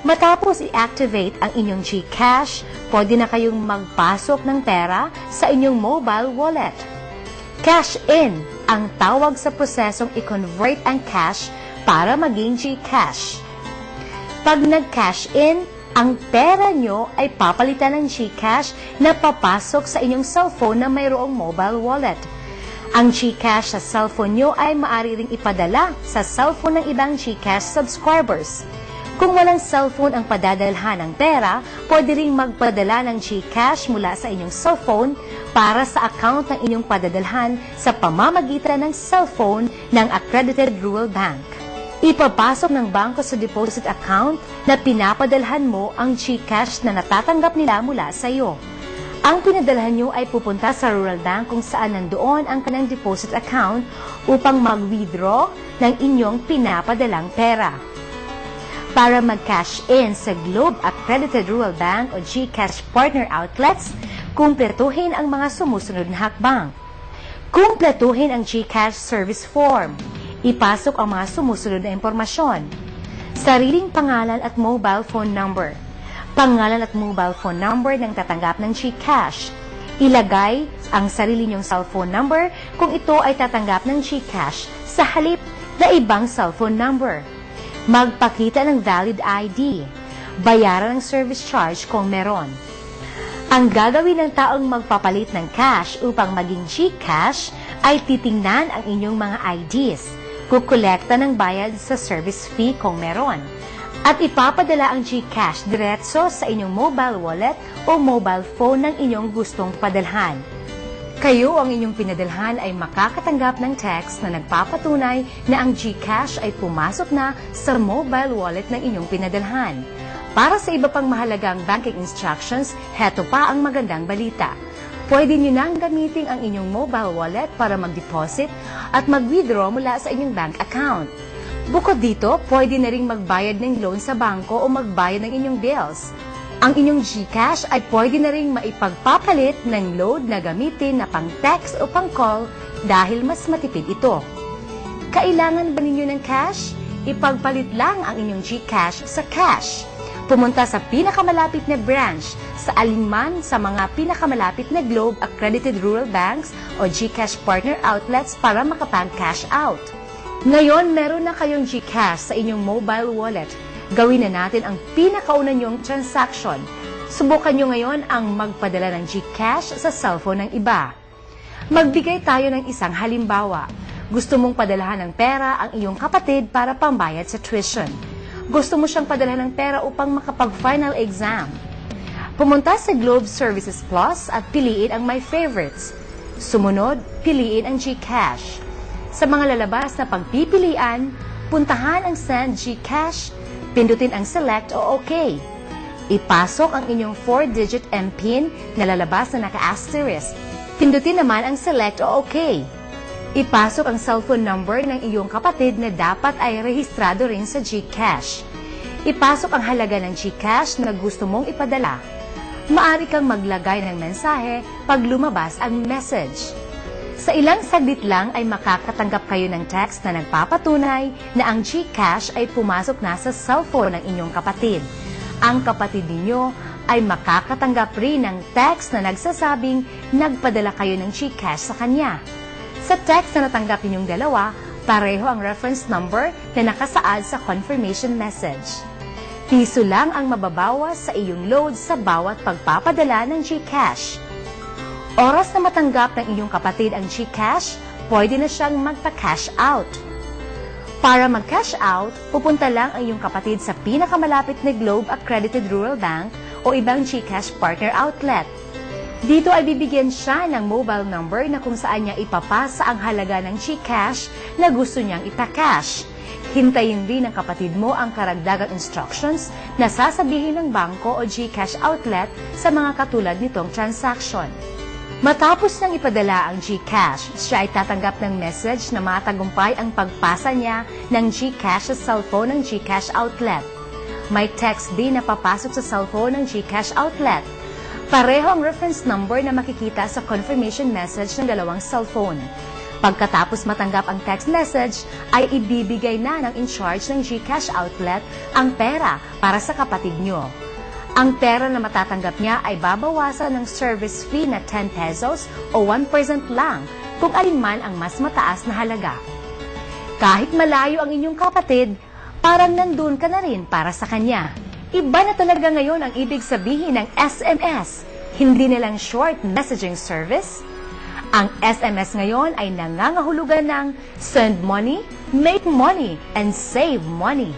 Matapos i-activate ang inyong GCash, pwede na kayong magpasok ng pera sa inyong mobile wallet. Cash in ang tawag sa prosesong i-convert ang cash para maging GCash. Pag nag-cash in, ang pera nyo ay papalitan ng GCash na papasok sa inyong cellphone na mayroong mobile wallet. Ang GCash sa cellphone nyo ay maaari ring ipadala sa cellphone ng ibang GCash subscribers. Kung walang cellphone ang padadalhan ng pera, pwede ring magpadala ng GCash mula sa inyong cellphone para sa account ng inyong padadalhan sa pamamagitan ng cellphone ng accredited rural bank. Ipapasok ng bangko sa deposit account na pinapadalhan mo ang GCash na natatanggap nila mula sa iyo. Ang pinadalhan nyo ay pupunta sa rural bank kung saan nandoon ang kanilang deposit account upang mag-withdraw ng inyong pinapadalang pera. Para mag-cash in sa Globe Accredited Rural Bank o GCash Partner Outlets, kumpletuhin ang mga sumusunod na hakbang. Kumpletuhin ang GCash Service Form. Ipasok ang mga sumusunod na impormasyon. Sariling pangalan at mobile phone number. Pangalan at mobile phone number ng tatanggap ng GCash. Ilagay ang sarili niyong cellphone number kung ito ay tatanggap ng GCash sa halip na ibang cellphone number. Magpakita ng valid ID. Bayaran ng service charge kung meron. Ang gagawin ng taong magpapalit ng cash upang maging GCash ay titingnan ang inyong mga IDs. Kukolekta ng bayad sa service fee kung meron. At ipapadala ang GCash diretso sa inyong mobile wallet o mobile phone ng inyong gustong padalhan. Kayo ang inyong pinadalhan ay makakatanggap ng text na nagpapatunay na ang GCash ay pumasok na sa mobile wallet ng inyong pinadalhan. Para sa iba pang mahalagang banking instructions, heto pa ang magandang balita. Pwede nyo nang gamitin ang inyong mobile wallet para mag-deposit at mag-withdraw mula sa inyong bank account. Bukod dito, pwede na ring magbayad ng loan sa bangko o magbayad ng inyong bills. Ang inyong GCash ay pwede na ring maipagpapalit ng load na gamitin na pang-text o pang-call dahil mas matipid ito. Kailangan ba ninyo ng cash? Ipagpalit lang ang inyong GCash sa cash. Pumunta sa pinakamalapit na branch sa alinman sa mga pinakamalapit na Globe Accredited Rural Banks o GCash Partner Outlets para makapag-cash out. Ngayon, meron na kayong GCash sa inyong mobile wallet. Gawin na natin ang pinakauna nyong transaction. Subukan nyo ngayon ang magpadala ng GCash sa cellphone ng iba. Magbigay tayo ng isang halimbawa. Gusto mong padalahan ng pera ang iyong kapatid para pambayad sa tuition. Gusto mo siyang padalahan ng pera upang makapag-final exam. Pumunta sa Globe Services Plus at piliin ang My Favorites. Sumunod, piliin ang GCash. Sa mga lalabas na pagpipilian, puntahan ang Send GCash, pindutin ang Select o OK. Ipasok ang inyong 4-digit MPIN na lalabas na naka-asterisk. Pindutin naman ang Select o OK. Ipasok ang cellphone number ng iyong kapatid na dapat ay rehistrado rin sa GCash. Ipasok ang halaga ng GCash na gusto mong ipadala. Maaari kang maglagay ng mensahe pag lumabas ang message. Sa ilang saglit lang ay makakatanggap kayo ng text na nagpapatunay na ang GCash ay pumasok na sa cellphone ng inyong kapatid. Ang kapatid ninyo ay makakatanggap rin ng text na nagsasabing nagpadala kayo ng GCash sa kanya. Sa text na natanggap ninyong dalawa, pareho ang reference number na nakasaad sa confirmation message. Piso lang ang mababawas sa iyong load sa bawat pagpapadala ng GCash. Oras na matanggap ng inyong kapatid ang GCash, pwede na siyang magpa-cash out. Para mag-cash out, pupunta lang ang iyong kapatid sa pinakamalapit na Globe Accredited Rural Bank o ibang GCash Partner Outlet. Dito ay bibigyan siya ng mobile number na kung saan niya ipapasa ang halaga ng GCash na gusto niyang ipa-cash. Hintayin din ng kapatid mo ang karagdagang instructions na sasabihin ng bangko o GCash outlet sa mga katulad nitong transaction. Matapos nang ipadala ang GCash, siya ay tatanggap ng message na matagumpay ang pagpasa niya ng GCash sa cellphone ng GCash outlet. May text din na papasok sa cellphone ng GCash outlet. Pareho ang reference number na makikita sa confirmation message ng dalawang cellphone. Pagkatapos matanggap ang text message, ay ibibigay na ng in-charge ng GCash outlet ang pera para sa kapatid nyo. Ang pera na matatanggap niya ay babawasan ng service fee na 10 pesos o 1% lang kung alinman ang mas mataas na halaga. Kahit malayo ang inyong kapatid, parang nandun ka na rin para sa kanya. Iba na talaga ngayon ang ibig sabihin ng SMS, hindi nilang short messaging service. Ang SMS ngayon ay nangangahulugan ng send money, make money, and save money.